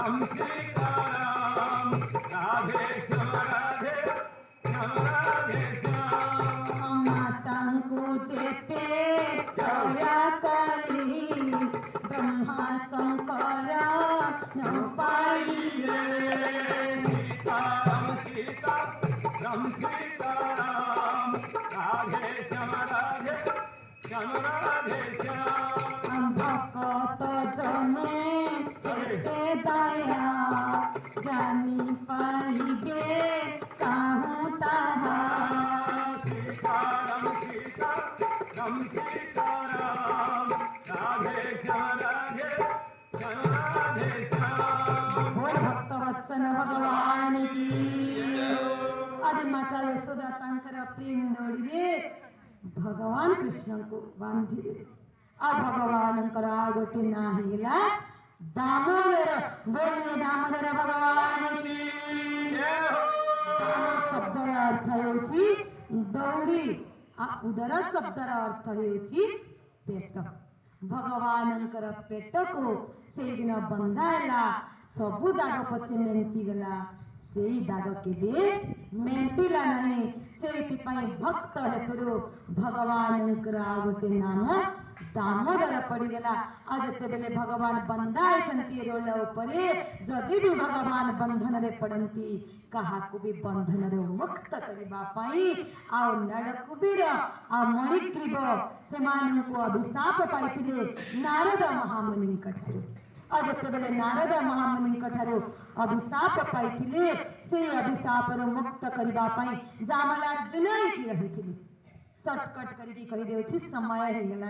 राम सीताराम राधे श्याम राधे श्याम राधे श्याम मातांकु जेते दया करी ब्रह्मा शंकर न पाइले सीताराम सीताराम सीताराम राधे श्याम राधे श्याम राधे श्याम भक्त जने जेते दया ज्ञानी पाइबे काहू ताहा सीताराम सीताराम सीताराम राधे श्याम राधे श्याम राधे श्याम बोल भक्त वत्सल भगवान की आदि माता यशोदा तांकर प्रेम दौड़ी भगवान कृष्ण को बांधी आ भगवान गोटे ना हिला दामोदर बोलिए दामोदर भगवान की शब्द अर्थ होची दौड़ी आ उदर शब्द अर्थ होची पेट भगवान पेट को से दिन बंधाइला सबु दाग पछे मेंटी गला से दाग केबे मेंटिला नहीं से भक्त हेतु भगवान गोटे नाम दामोदर पड़गला आज जिते बेले भगवान बंधाई रोल उपरे जदि भी भगवान बंधन रे पड़ती काहाकू भी बंधन रे मुक्त करने नड़कुबीर आ मणिग्रीव से अभिशाप पाई नारद महामुनि आज जिते बेले नारद महामुनि अभिशाप पाई से अभिशाप मुक्त करने जामलार्जुन रही सर्टकट करके कही समय हो गला।